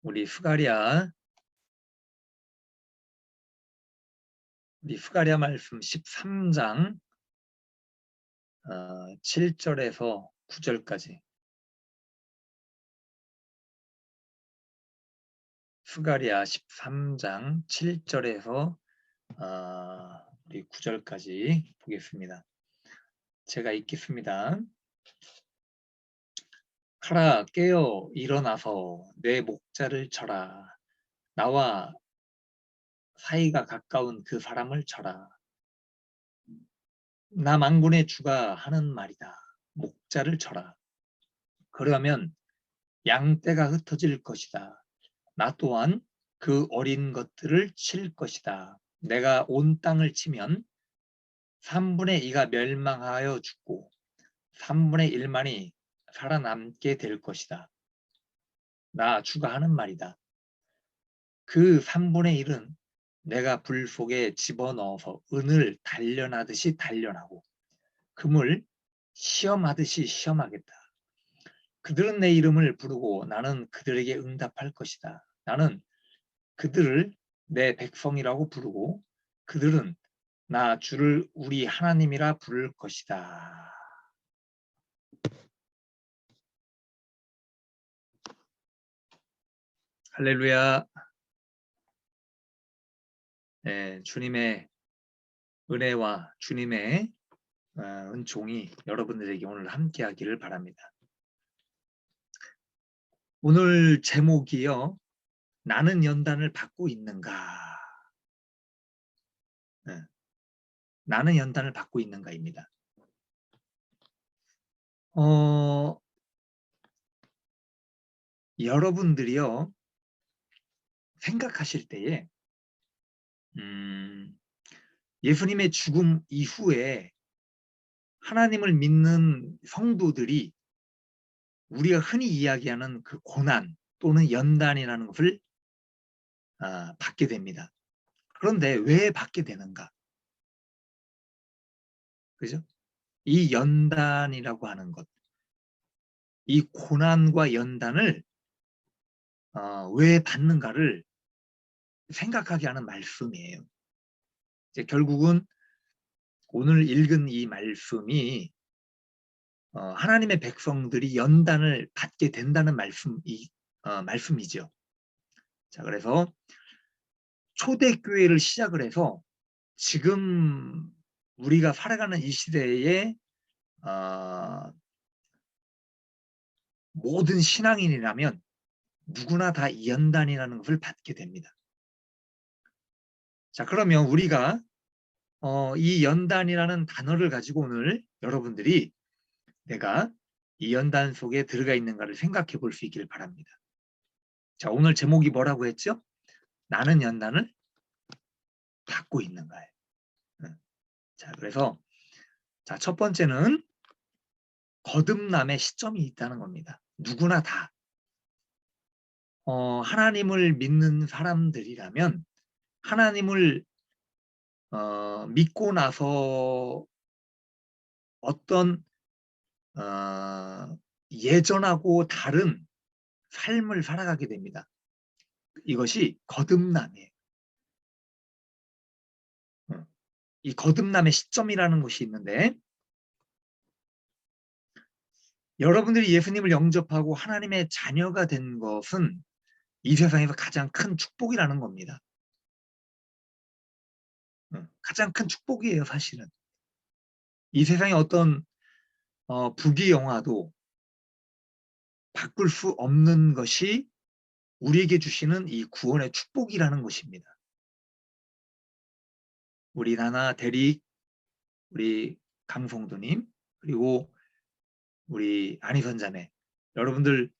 우리 스가랴 말씀 13장 7절에서 9절까지 스가랴 13장 7절에서 우리 9절까지 보겠습니다. 제가 읽겠습니다. 가라 깨어 일어나서 내 목자를 쳐라. 나와 사이가 가까운 그 사람을 쳐라. 나 만군의 주가 하는 말이다. 목자를 쳐라. 그러면 양떼가 흩어질 것이다. 나 또한 그 어린 것들을 칠 것이다. 내가 온 땅을 치면 3분의 2가 멸망하여 죽고 3분의 1만이 살아남게 될 것이다. 나 주가 하는 말이다. 그 3분의 1은 내가 불 속에 집어넣어서 은을 단련하듯이 단련하고 금을 시험하듯이 시험하겠다. 그들은 내 이름을 부르고 나는 그들에게 응답할 것이다. 나는 그들을 내 백성이라고 부르고 그들은 나 주를 우리 하나님이라 부를 것이다. 할렐루야. 네, 주님의 은혜와 주님의 은총이 여러분들에게 오늘 함께하기를 바랍니다. 오늘 제목이요. 나는 연단을 받고 있는가? 네, 나는 연단을 받고 있는가입니다. 여러분들이요. 생각하실 때에 예수님의 죽음 이후에 하나님을 믿는 성도들이 우리가 흔히 이야기하는 그 고난 또는 연단이라는 것을 받게 됩니다. 그런데 왜 받게 되는가? 그죠? 이 연단이라고 하는 것, 이 고난과 연단을 왜 받는가를 생각하게 하는 말씀이에요. 이제 결국은 오늘 읽은 이 말씀이 하나님의 백성들이 연단을 받게 된다는 말씀이죠. 자, 그래서 초대교회를 시작을 해서 지금 우리가 살아가는 이 시대에 모든 신앙인이라면 누구나 다 연단이라는 것을 받게 됩니다. 자, 그러면 우리가 이 연단이라는 단어를 가지고 오늘 여러분들이 내가 이 연단 속에 들어가 있는가를 생각해 볼 수 있기를 바랍니다. 자, 오늘 제목이 뭐라고 했죠? 나는 연단을 받고 있는가요? 자, 그래서 첫 번째는 거듭남의 시점이 있다는 겁니다. 누구나 다 하나님을 믿는 사람들이라면 하나님을 믿고 나서 어떤 예전하고 다른 삶을 살아가게 됩니다. 이것이 거듭남이에요. 이 거듭남의 시점이라는 것이 있는데 여러분들이 예수님을 영접하고 하나님의 자녀가 된 것은 이 세상에서 가장 큰 축복이라는 겁니다. 가장 큰 축복이에요, 사실은. 이 세상에 어떤 부귀영화도 바꿀 수 없는 것이 우리에게 주시는 이 구원의 축복이라는 것입니다. 우리 나나 대리, 우리 강성도님, 그리고 우리 안희선자매, 여러분들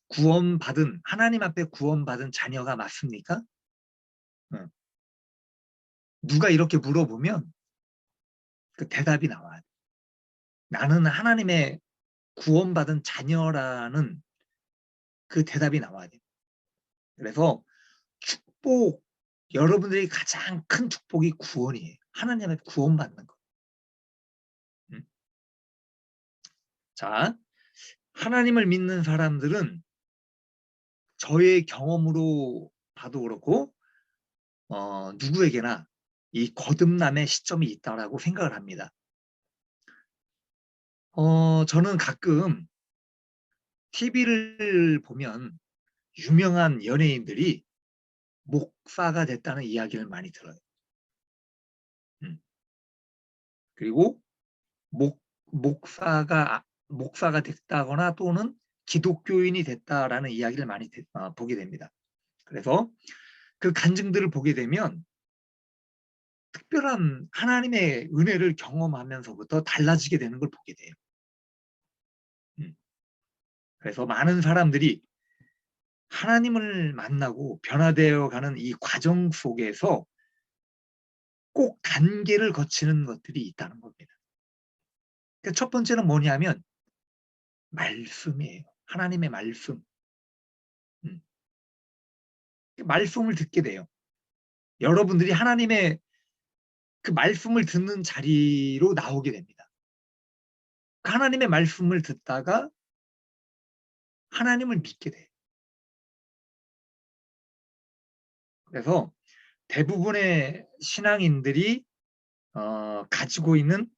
구원받은, 하나님 앞에 구원받은 자녀가 맞습니까? 누가 이렇게 물어보면 그 대답이 나와야 돼. 나는 하나님의 구원받은 자녀라는 그 대답이 나와야 돼. 그래서 축복, 여러분들이 가장 큰 축복이 구원이에요. 하나님의 구원받는 것. 자, 하나님을 믿는 사람들은 저의 경험으로 봐도 그렇고 누구에게나 이 거듭남의 시점이 있다라고 생각을 합니다. 저는 가끔 TV를 보면 유명한 연예인들이 목사가 됐다는 이야기를 많이 들어요. 그리고 목사가 됐다거나 또는 기독교인이 됐다라는 이야기를 많이 보게 됩니다. 그래서 그 간증들을 보게 되면 특별한 하나님의 은혜를 경험하면서부터 달라지게 되는 걸 보게 돼요. 그래서 많은 사람들이 하나님을 만나고 변화되어 가는 이 과정 속에서 꼭 단계를 거치는 것들이 있다는 겁니다. 그러니까 첫 번째는 뭐냐면 말씀이에요. 하나님의 말씀. 말씀을 듣게 돼요. 여러분들이 하나님의 그 말씀을 듣는 자리로 나오게 됩니다. 하나님의 말씀을 듣다가 하나님을 믿게 돼요. 그래서 대부분의 신앙인들이 가지고 있는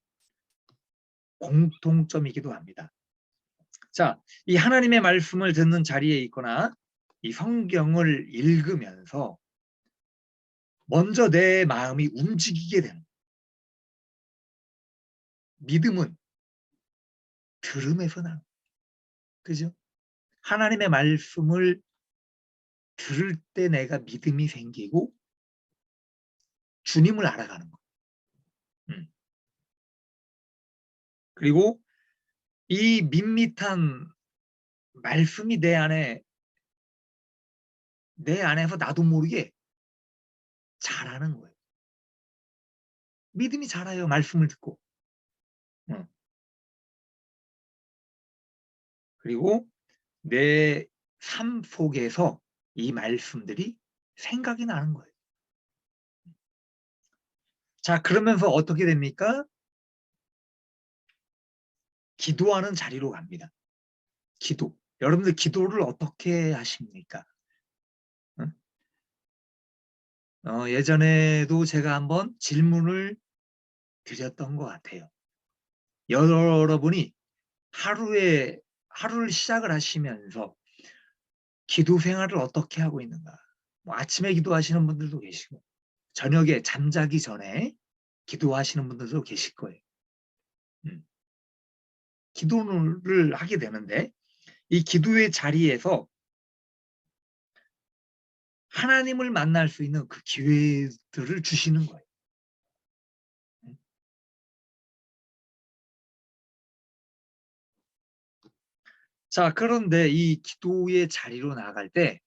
공통점이기도 합니다. 자, 이 하나님의 말씀을 듣는 자리에 있거나 이 성경을 읽으면서 먼저 내 마음이 움직이게 되는, 믿음은 들음에서 나는, 그죠? 하나님의 말씀을 들을 때 내가 믿음이 생기고 주님을 알아가는 거. 그리고 이 밋밋한 말씀이 내 안에서 나도 모르게 자라는 거예요. 믿음이 자라요. 말씀을 듣고. 그리고 내 삶 속에서 이 말씀들이 생각이 나는 거예요. 자, 그러면서 어떻게 됩니까? 기도하는 자리로 갑니다. 기도. 여러분들 기도를 어떻게 하십니까? 예전에도 제가 한번 질문을 드렸던 것 같아요. 여러분이 하루를 시작을 하시면서 기도 생활을 어떻게 하고 있는가? 뭐 아침에 기도하시는 분들도 계시고 저녁에 잠자기 전에 기도하시는 분들도 계실 거예요. 기도를 하게 되는데 이 기도의 자리에서 하나님을 만날 수 있는 그 기회들을 주시는 거예요. 자, 그런데 이 기도의 자리로 나갈 때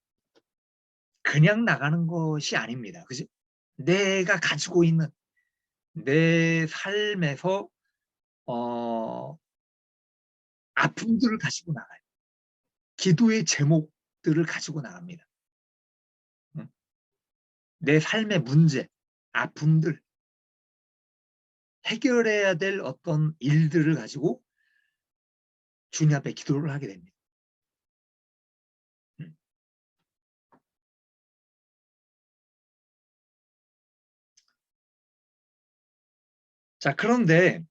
그냥 나가는 것이 아닙니다. 그죠? 내가 가지고 있는 내 삶에서 아픔들을 가지고 나가요. 기도의 제목들을 가지고 나갑니다. 내 삶의 문제, 아픔들, 해결해야 될 어떤 일들을 가지고 주님 앞에 기도를 하게 됩니다. 자, 그런데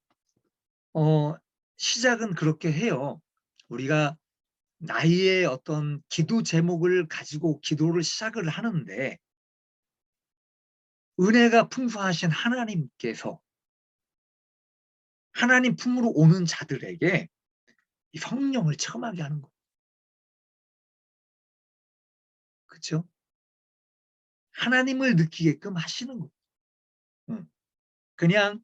시작은 그렇게 해요. 우리가 나의 어떤 기도 제목을 가지고 기도를 시작을 하는데 은혜가 풍성하신 하나님께서 하나님 품으로 오는 자들에게 이 성령을 체험하게 하는 거예요. 그렇죠? 하나님을 느끼게끔 하시는 거예요. 그냥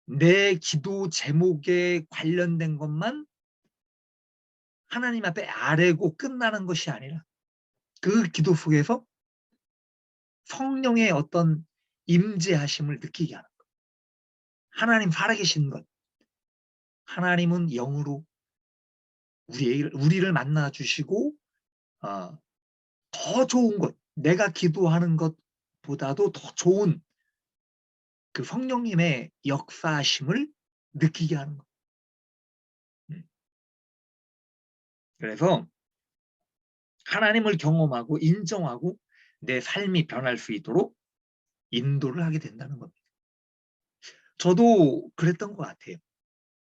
내 기도 제목에 관련된 것만 하나님 앞에 아뢰고 끝나는 것이 아니라 그 기도 속에서 성령의 어떤 임재하심을 느끼게 하는 거예요. 하나님 살아계신 것. 하나님은 영으로 우리를 만나 주시고 더 좋은 것, 내가 기도하는 것보다도 더 좋은 그 성령님의 역사하심을 느끼게 하는 것. 그래서 하나님을 경험하고 인정하고 내 삶이 변할 수 있도록 인도를 하게 된다는 겁니다. 저도 그랬던 것 같아요.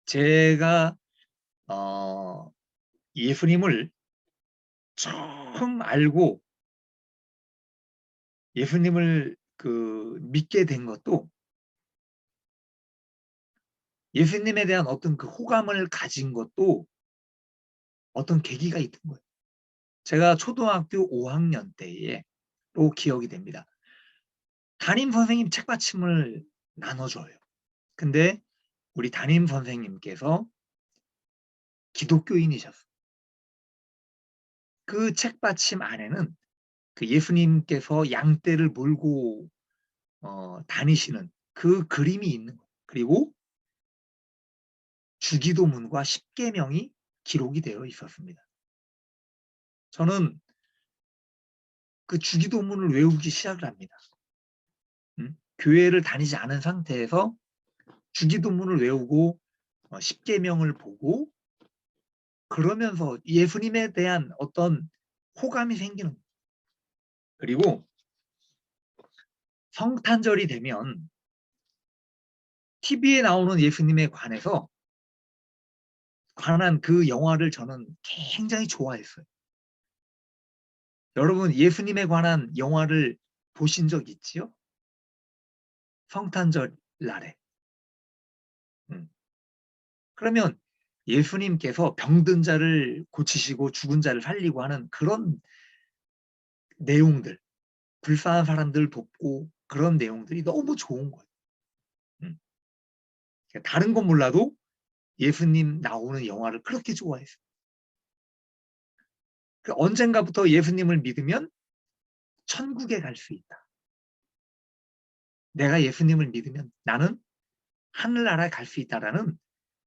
제가 예수님을 처음 알고 예수님을 믿게 된 것도 예수님에 대한 어떤 그 호감을 가진 것도 어떤 계기가 있던 거예요. 제가 초등학교 5학년 때로 기억이 됩니다. 담임 선생님 책받침을 나눠줘요. 근데 우리 담임 선생님께서 기독교인이셨어요. 그 책받침 안에는 그 예수님께서 양떼를 몰고 다니시는 그 그림이 있는 거예요. 그리고 주기도문과 십계명이 기록이 되어 있었습니다. 저는 그 주기도문을 외우기 시작을 합니다. 교회를 다니지 않은 상태에서 주기도문을 외우고 십계명을 보고 그러면서 예수님에 대한 어떤 호감이 생기는 거예요. 그리고 성탄절이 되면 TV에 나오는 예수님에 관한 그 영화를 저는 굉장히 좋아했어요. 여러분 예수님에 관한 영화를 보신 적 있지요? 성탄절 날에. 그러면 예수님께서 병든 자를 고치시고 죽은 자를 살리고 하는 그런 내용들, 불쌍한 사람들 돕고 그런 내용들이 너무 좋은 거예요. 다른 건 몰라도 예수님 나오는 영화를 그렇게 좋아했어요. 언젠가부터 예수님을 믿으면 천국에 갈 수 있다. 내가 예수님을 믿으면 나는 하늘나라에 갈 수 있다라는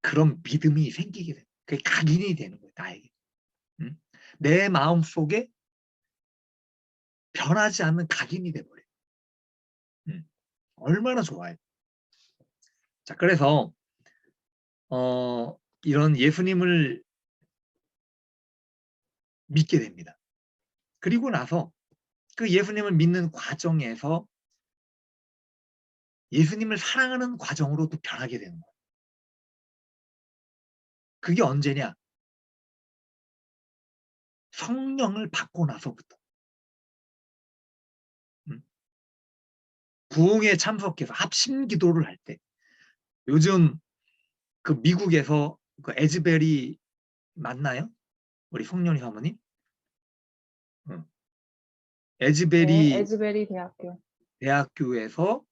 그런 믿음이 생기게 돼요. 그게 각인이 되는 거예요, 나에게. 내 마음속에 변하지 않는 각인이 돼버려요. 얼마나 좋아요. 자, 그래서 이런 예수님을 믿게 됩니다. 그리고 나서 그 예수님을 믿는 과정에서 예수님을 사랑하는 과정으로 또 변하게 되는 거예요. 그게 언제냐? 성령을 받고 나서부터. 부흥에 참석해서 합심 기도를 할 때. 요즘 그 미국에서 그 에즈베리 맞나요? 우리 송년희 사모님? 네, 에즈베리 에즈베리 대학교. 대학교에서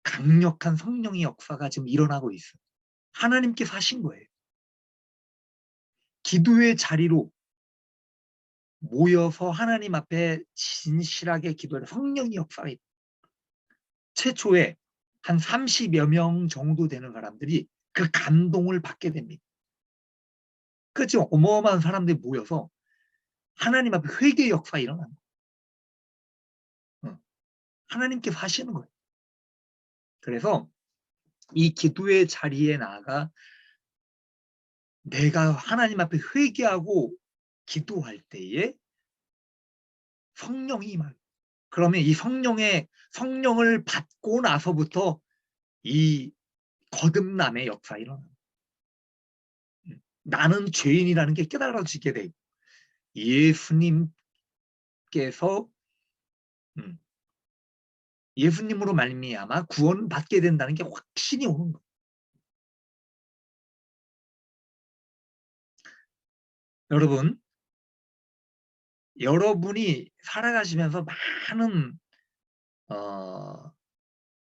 강력한 성령의 역사가 지금 일어나고 있어요. 하나님께서 하신 거예요. 기도의 자리로 모여서 하나님 앞에 진실하게 기도하는 성령의 역사가 있어요. 최초에 한 30여 명 정도 되는 사람들이 그 감동을 받게 됩니다. 그렇죠? 어마어마한 사람들이 모여서 하나님 앞에 회개 역사 일어나는 거예요. 하나님께서 하시는 거예요. 그래서 이 기도의 자리에 나아가 내가 하나님 앞에 회개하고 기도할 때에 성령이 임해요. 그러면 이 성령을 받고 나서부터 이 거듭남의 역사 일어나요. 나는 죄인이라는 게 깨달아지게 되고 예수님께서 예수님으로 말미암아 구원 받게 된다는 게 확신이 오는 거예요. 여러분, 여러분이 살아가시면서 많은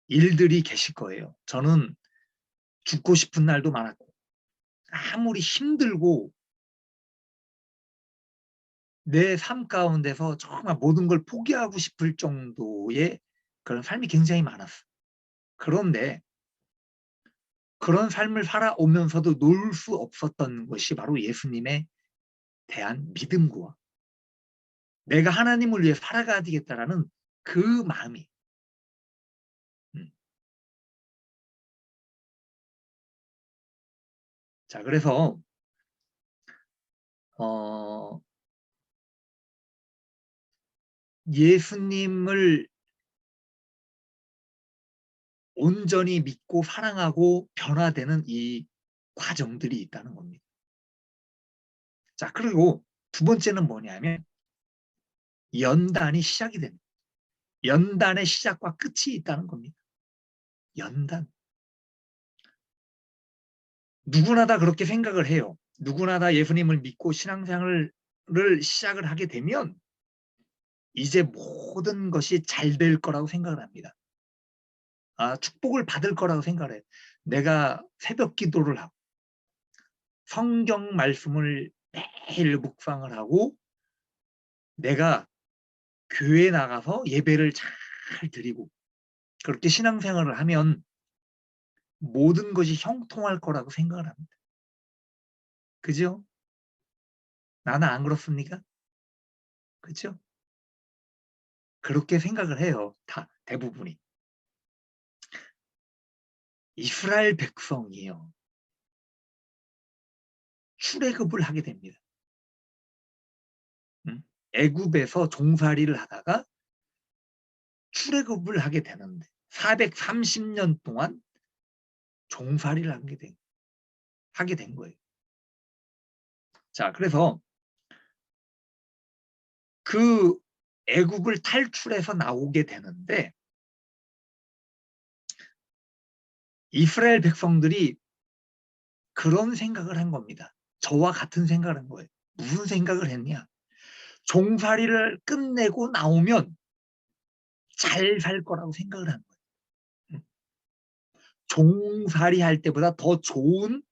일들이 계실 거예요. 저는 죽고 싶은 날도 많았고 아무리 힘들고 내 삶 가운데서 정말 모든 걸 포기하고 싶을 정도의 그런 삶이 굉장히 많았어요. 그런데 그런 삶을 살아오면서도 놓을 수 없었던 것이 바로 예수님에 대한 믿음과 내가 하나님을 위해 살아가야 되겠다라는 그 마음이. 자, 그래서 예수님을 온전히 믿고 사랑하고 변화되는 이 과정들이 있다는 겁니다. 자, 그리고 두 번째는 뭐냐면 연단이 시작이 됩니다. 연단의 시작과 끝이 있다는 겁니다. 연단. 누구나 다 그렇게 생각을 해요. 누구나 다 예수님을 믿고 신앙생활을 시작을 하게 되면 이제 모든 것이 잘 될 거라고 생각을 합니다. 축복을 받을 거라고 생각을 해요. 내가 새벽 기도를 하고 성경 말씀을 매일 묵상을 하고 내가 교회에 나가서 예배를 잘 드리고 그렇게 신앙생활을 하면 모든 것이 형통할 거라고 생각을 합니다. 그죠? 나는 안 그렇습니까? 그죠? 그렇게 생각을 해요. 다 대부분이. 이스라엘 백성이요. 출애굽을 하게 됩니다. 애굽에서 종살이를 하다가 출애굽을 하게 되는데 430년 동안 종살이를 하게 된 거예요. 자, 그래서 그 애굽을 탈출해서 나오게 되는데 이스라엘 백성들이 그런 생각을 한 겁니다. 저와 같은 생각을 한 거예요. 무슨 생각을 했냐? 종살이를 끝내고 나오면 잘 살 거라고 생각을 한 거예요. 종살이 할 때보다 더 좋은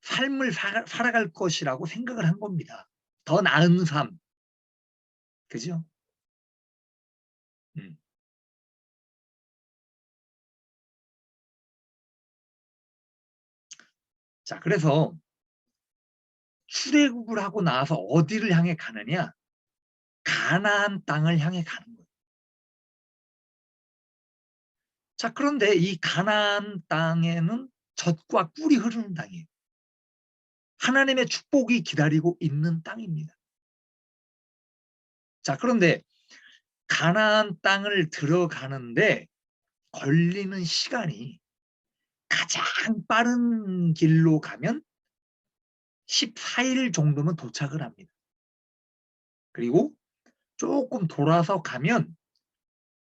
삶을 살아갈 것이라고 생각을 한 겁니다. 더 나은 삶. 그죠? 음. 자, 그래서 출애굽을 하고 나서 어디를 향해 가느냐? 가나안 땅을 향해 가는 거예요. 자, 그런데 이 가나안 땅에는 젖과 꿀이 흐르는 땅이에요. 하나님의 축복이 기다리고 있는 땅입니다. 자, 그런데 가나안 땅을 들어가는데 걸리는 시간이 가장 빠른 길로 가면 14일 정도면 도착을 합니다. 그리고 조금 돌아서 가면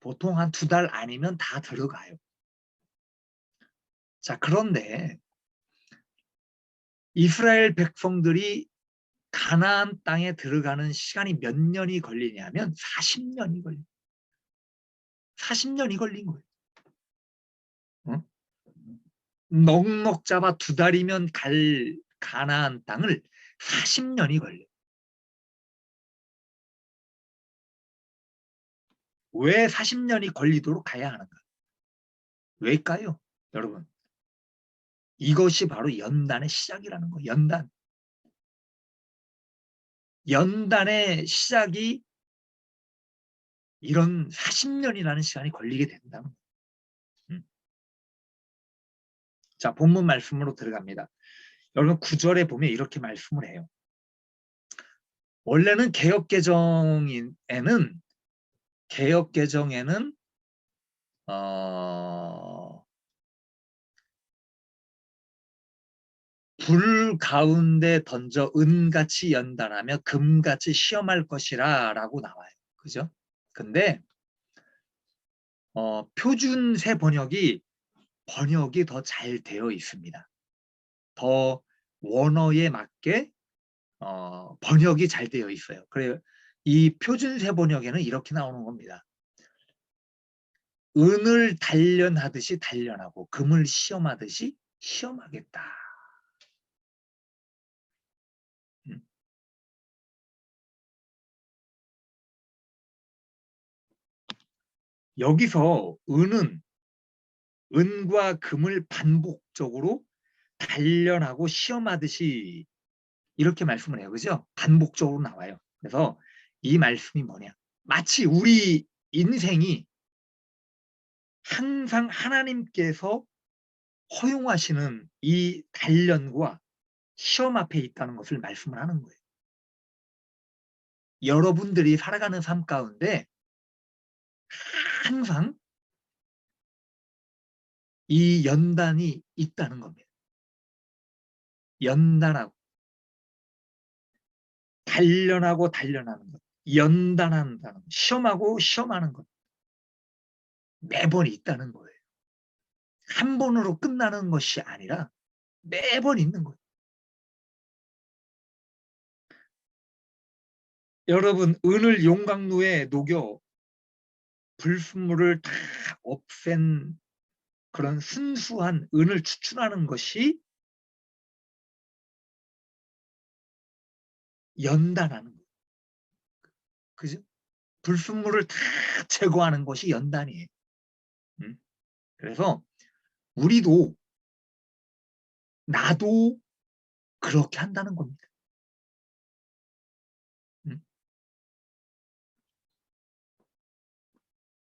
보통 한 2달 아니면 다 들어가요. 자, 그런데 이스라엘 백성들이 가나안 땅에 들어가는 시간이 몇 년이 걸리냐면 40년이 걸려요. 40년이 걸린 거예요. 어? 넉넉 잡아 2달이면 갈 가나안 땅을 40년이 걸려요. 왜 40년이 걸리도록 가야 하는가? 왜일까요? 여러분, 이것이 바로 연단의 시작이라는 거예요. 연단. 연단의 시작이 이런 40년이라는 시간이 걸리게 된다는 거예요. 자, 본문 말씀으로 들어갑니다. 여러분 9절에 보면 이렇게 말씀을 해요. 원래는 개역개정에는 불 가운데 던져 은같이 연단하며 금같이 시험할 것이라 라고 나와요. 그죠? 근데 표준세 번역이 더 잘 되어 있습니다. 더 원어에 맞게 번역이 잘 되어 있어요. 그래요. 이 표준세 번역에는 이렇게 나오는 겁니다. 은을 단련하듯이 단련하고 금을 시험하듯이 시험하겠다. 여기서 은과 금을 반복적으로 단련하고 시험하듯이 이렇게 말씀을 해요. 그죠? 반복적으로 나와요. 그래서 이 말씀이 뭐냐? 마치 우리 인생이 항상 하나님께서 허용하시는 이 단련과 시험 앞에 있다는 것을 말씀을 하는 거예요. 여러분들이 살아가는 삶 가운데 항상 이 연단이 있다는 겁니다. 연단하고 단련하고 단련하는 것, 연단한다는 것, 시험하고 시험하는 것 매번 있다는 거예요. 한 번으로 끝나는 것이 아니라 매번 있는 거예요. 여러분, 은을 용광로에 녹여 불순물을 다 없앤 그런 순수한 은을 추출하는 것이 연단하는 거예요. 그죠? 불순물을 다 제거하는 것이 연단이에요. 그래서 우리도 나도 그렇게 한다는 겁니다.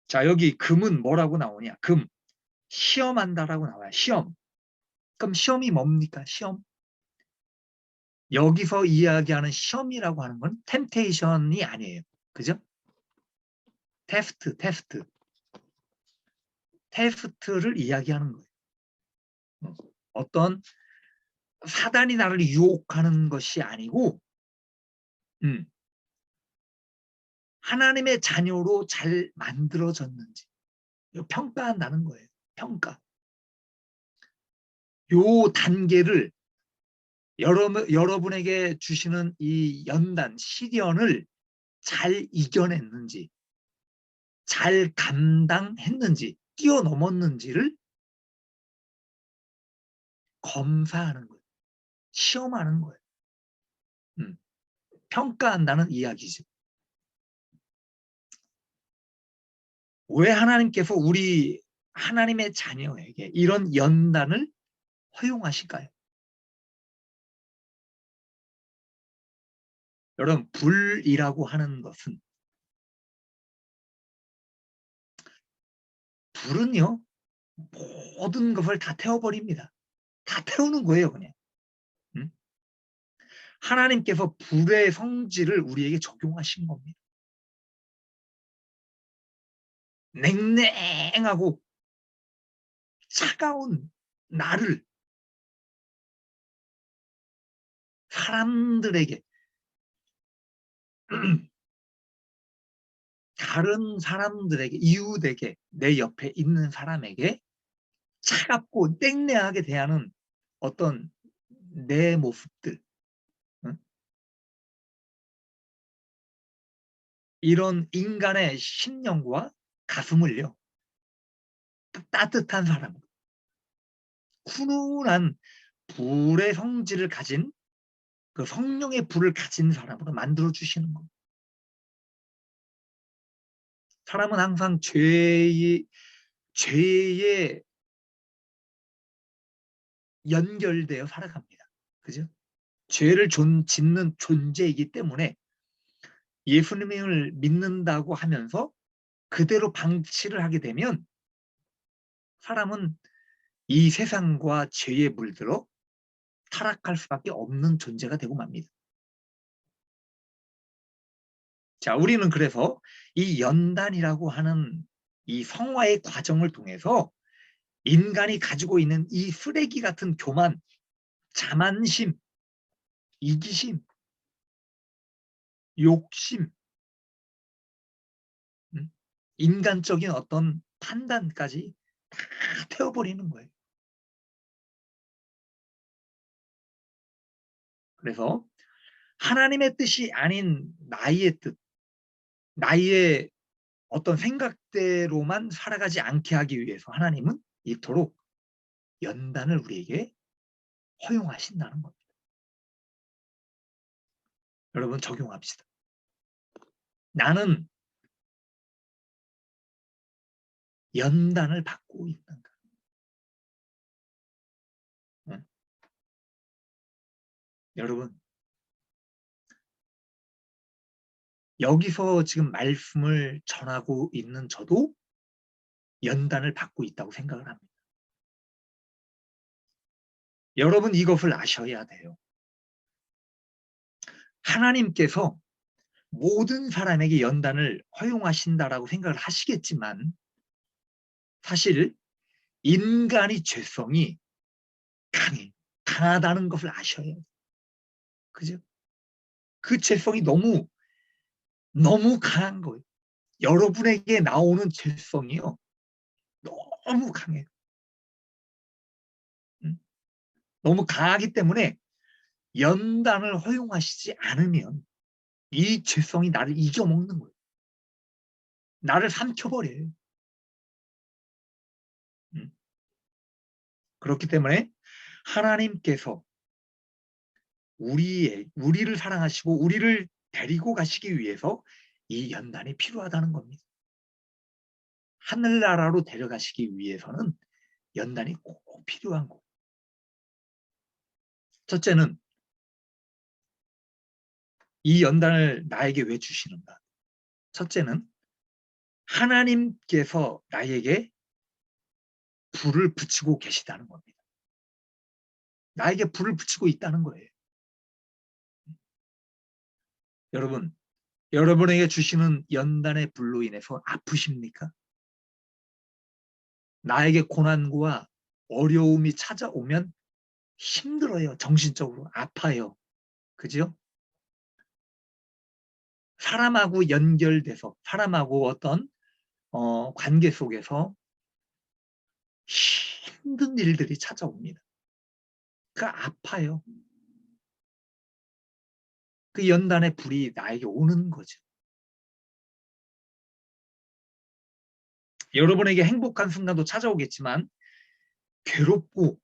자, 여기 금은 뭐라고 나오냐? 금, 시험한다라고 나와요. 시험. 그럼 시험이 뭡니까? 시험. 여기서 이야기하는 시험이라고 하는 건 템테이션이 아니에요. 그죠? 테스트를 이야기하는 거예요. 어떤 사단이 나를 유혹하는 것이 아니고 하나님의 자녀로 잘 만들어졌는지 평가한다는 거예요. 평가. 요 단계를 여러분에게 주시는 이 연단, 시련을 잘 이겨냈는지, 잘 감당했는지, 뛰어넘었는지를 검사하는 거예요. 시험하는 거예요. 평가한다는 이야기죠. 왜 하나님께서 우리 하나님의 자녀에게 이런 연단을 허용하실까요? 여러분, 불이라고 하는 것은 불은요 모든 것을 다 태워버립니다. 다 태우는 거예요 그냥. 하나님께서 불의 성질을 우리에게 적용하신 겁니다. 냉랭하고 차가운 나를 사람들에게 다른 사람들에게 이웃에게 내 옆에 있는 사람에게 차갑고 냉랭하게 대하는 어떤 내 모습들 이런 인간의 심령과 가슴을요 따뜻한 사람 훈훈한 불의 성질을 가진 그 성령의 불을 가진 사람으로 만들어 주시는 겁니다. 사람은 항상 죄에 연결되어 살아갑니다. 그죠? 죄를 짓는 존재이기 때문에 예수님을 믿는다고 하면서 그대로 방치를 하게 되면 사람은 이 세상과 죄에 물들어 타락할 수밖에 없는 존재가 되고 맙니다. 자, 우리는 그래서 이 연단이라고 하는 이 성화의 과정을 통해서 인간이 가지고 있는 이 쓰레기 같은 교만, 자만심, 이기심, 욕심, 인간적인 어떤 판단까지 다 태워버리는 거예요. 그래서 하나님의 뜻이 아닌 나의 뜻, 나의 어떤 생각대로만 살아가지 않게 하기 위해서 하나님은 이토록 연단을 우리에게 허용하신다는 겁니다. 여러분 적용합시다. 나는 연단을 받고 있는가? 응? 여러분 여기서 지금 말씀을 전하고 있는 저도 연단을 받고 있다고 생각을 합니다. 여러분 이것을 아셔야 돼요. 하나님께서 모든 사람에게 연단을 허용하신다라고 생각을 하시겠지만 사실 인간의 죄성이 강하다는 것을 아셔야 돼요. 그죠? 그 죄성이 너무 강한 거예요. 여러분에게 나오는 죄성이요. 너무 강해요. 너무 강하기 때문에 연단을 허용하시지 않으면 이 죄성이 나를 이겨먹는 거예요. 나를 삼켜버려요. 그렇기 때문에 하나님께서 우리를 사랑하시고 우리를 데리고 가시기 위해서 이 연단이 필요하다는 겁니다. 하늘나라로 데려가시기 위해서는 연단이 꼭 필요한 거예요. 첫째는 이 연단을 나에게 왜 주시는가? 첫째는 하나님께서 나에게 불을 붙이고 계시다는 겁니다. 나에게 불을 붙이고 있다는 거예요. 여러분, 여러분에게 주시는 연단의 불로 인해서 아프십니까? 나에게 고난과 어려움이 찾아오면 힘들어요. 정신적으로 아파요. 그죠? 사람하고 연결돼서 사람하고 어떤 관계 속에서 힘든 일들이 찾아옵니다. 그 아파요. 그 연단의 불이 나에게 오는 거죠. 여러분에게 행복한 순간도 찾아오겠지만 괴롭고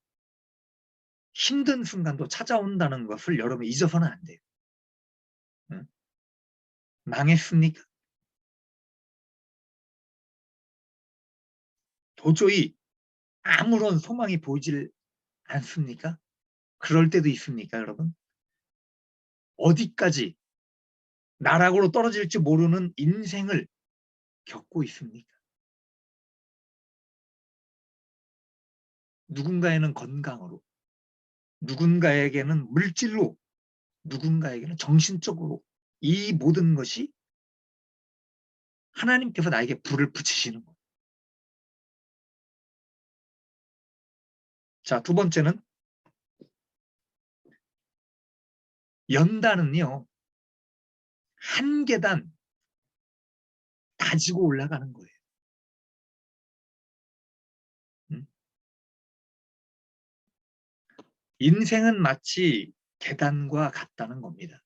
힘든 순간도 찾아온다는 것을 여러분 잊어서는 안 돼요. 응? 망했습니까? 도저히 아무런 소망이 보이질 않습니까? 그럴 때도 있습니까, 여러분? 어디까지 나락으로 떨어질지 모르는 인생을 겪고 있습니까? 누군가에는 건강으로, 누군가에게는 물질로, 누군가에게는 정신적으로 이 모든 것이 하나님께서 나에게 불을 붙이시는 거예요. 자, 두 번째는 연단은요. 한 계단 다지고 올라가는 거예요. 인생은 마치 계단과 같다는 겁니다.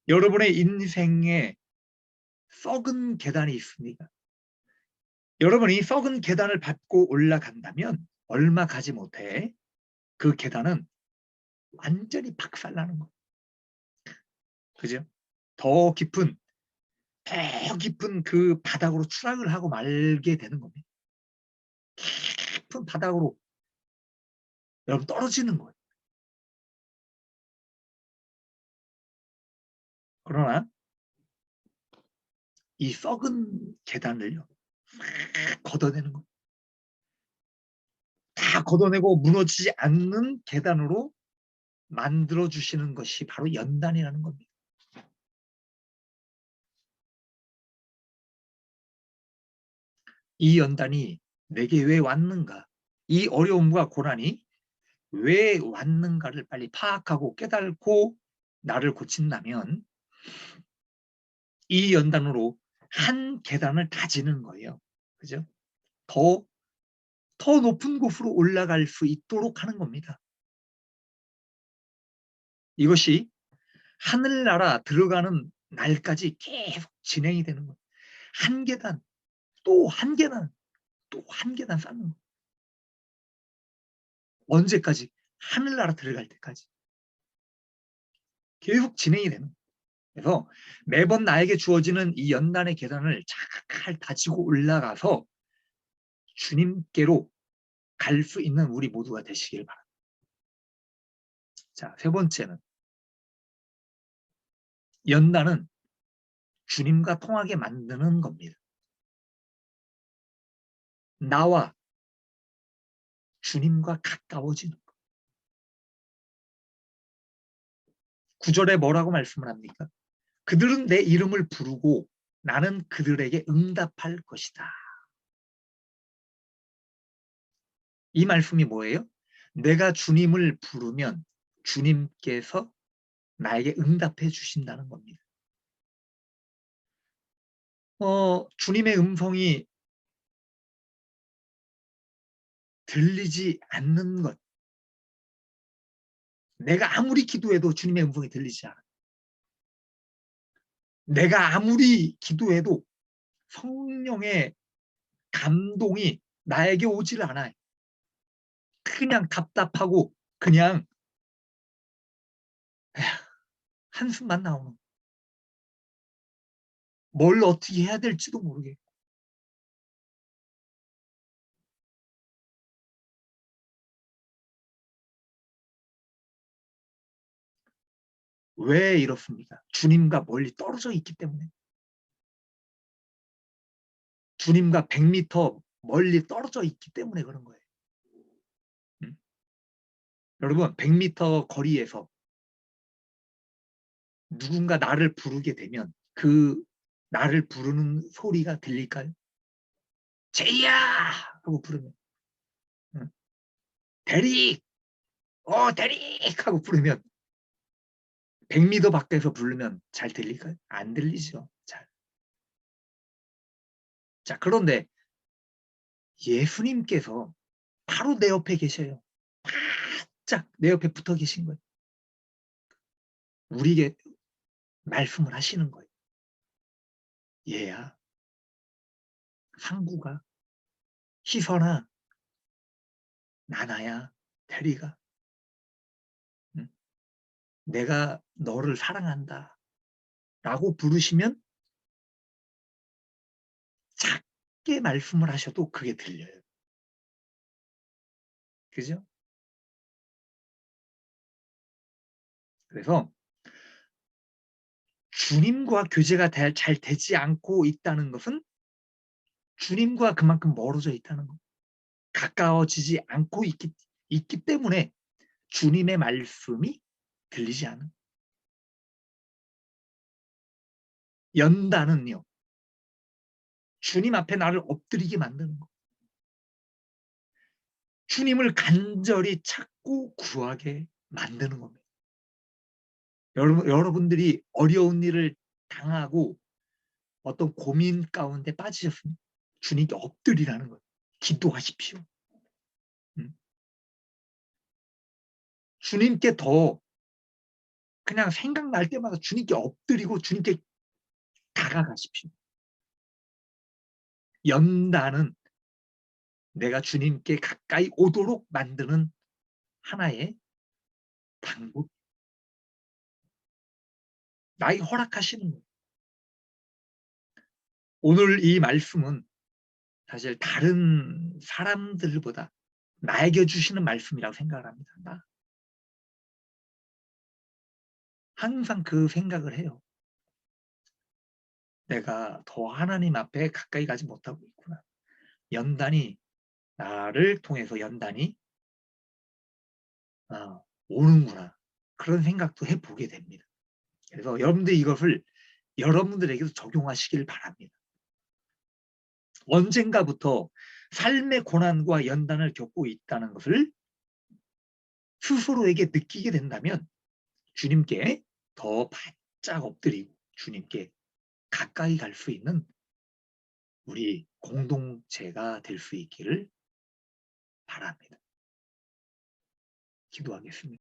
여러분의 인생에 썩은 계단이 있습니다. 여러분이 썩은 계단을 밟고 올라간다면 얼마 가지 못해 그 계단은 완전히 박살나는 거예요. 그죠? 더 깊은 그 바닥으로 추락을 하고 말게 되는 겁니다. 깊은 바닥으로 여러분 떨어지는 거예요. 그러나 이 썩은 계단을요, 걷어내는 거예요. 다 걷어내고 무너지지 않는 계단으로 만들어 주시는 것이 바로 연단이라는 겁니다. 이 연단이 내게 왜 왔는가? 이 어려움과 고난이 왜 왔는가를 빨리 파악하고 깨닫고 나를 고친다면 이 연단으로 한 계단을 다지는 거예요. 그죠? 더 높은 곳으로 올라갈 수 있도록 하는 겁니다. 이것이 하늘나라 들어가는 날까지 계속 진행이 되는 거예요. 한 계단, 또 한 계단, 또 한 계단 쌓는 거예요. 언제까지? 하늘나라 들어갈 때까지. 계속 진행이 되는 거예요. 그래서 매번 나에게 주어지는 이 연단의 계단을 잘 다지고 올라가서 주님께로 갈 수 있는 우리 모두가 되시길 바랍니다. 자, 세 번째는 연단은 주님과 통하게 만드는 겁니다. 나와 주님과 가까워지는 것. 9절에 뭐라고 말씀을 합니까? 그들은 내 이름을 부르고 나는 그들에게 응답할 것이다. 이 말씀이 뭐예요? 내가 주님을 부르면 주님께서 나에게 응답해 주신다는 겁니다. 주님의 음성이 들리지 않는 것. 내가 아무리 기도해도 주님의 음성이 들리지 않아. 내가 아무리 기도해도 성령의 감동이 나에게 오질 않아요. 그냥 답답하고 그냥 한숨만 나오는. 뭘 어떻게 해야 될지도 모르겠고. 왜 이렇습니까? 주님과 멀리 떨어져 있기 때문에. 주님과 100m 멀리 떨어져 있기 때문에 그런 거예요. 여러분 100m 거리에서 누군가 나를 부르게 되면 그 나를 부르는 소리가 들릴까요? 제이야! 하고 부르면. 대릭! 대릭! 하고 부르면 100m 밖에서 부르면 잘 들릴까요? 안 들리죠. 잘. 자, 그런데 예수님께서 바로 내 옆에 계셔요. 바짝 내 옆에 붙어 계신 거예요. 우리에게 말씀을 하시는 거예요. 얘야, 상구가, 희선아, 나나야, 대리가, 응? 내가 너를 사랑한다. 라고 부르시면 작게 말씀을 하셔도 그게 들려요. 그죠? 그래서 주님과 교제가 잘 되지 않고 있다는 것은 주님과 그만큼 멀어져 있다는 것. 가까워지지 않고 있기 때문에 주님의 말씀이 들리지 않은. 연단은요. 주님 앞에 나를 엎드리게 만드는 것. 주님을 간절히 찾고 구하게 만드는 겁니다. 여러분들이 어려운 일을 당하고 어떤 고민 가운데 빠지셨습니다. 주님께 엎드리라는 거예요. 기도하십시오. 주님께 더 그냥 생각날 때마다 주님께 엎드리고 주님께 다가가십시오. 연단은 내가 주님께 가까이 오도록 만드는 하나의 방법. 나에게 허락하시는 거예요. 오늘 이 말씀은 사실 다른 사람들보다 나에게 주시는 말씀이라고 생각을 합니다. 나 항상 그 생각을 해요. 내가 더 하나님 앞에 가까이 가지 못하고 있구나. 연단이 나를 통해서 연단이 오는구나. 그런 생각도 해보게 됩니다. 그래서 여러분들 이것을 여러분들에게도 적용하시길 바랍니다. 언젠가부터 삶의 고난과 연단을 겪고 있다는 것을 스스로에게 느끼게 된다면 주님께 더 바짝 엎드리고 주님께 가까이 갈 수 있는 우리 공동체가 될 수 있기를 바랍니다. 기도하겠습니다.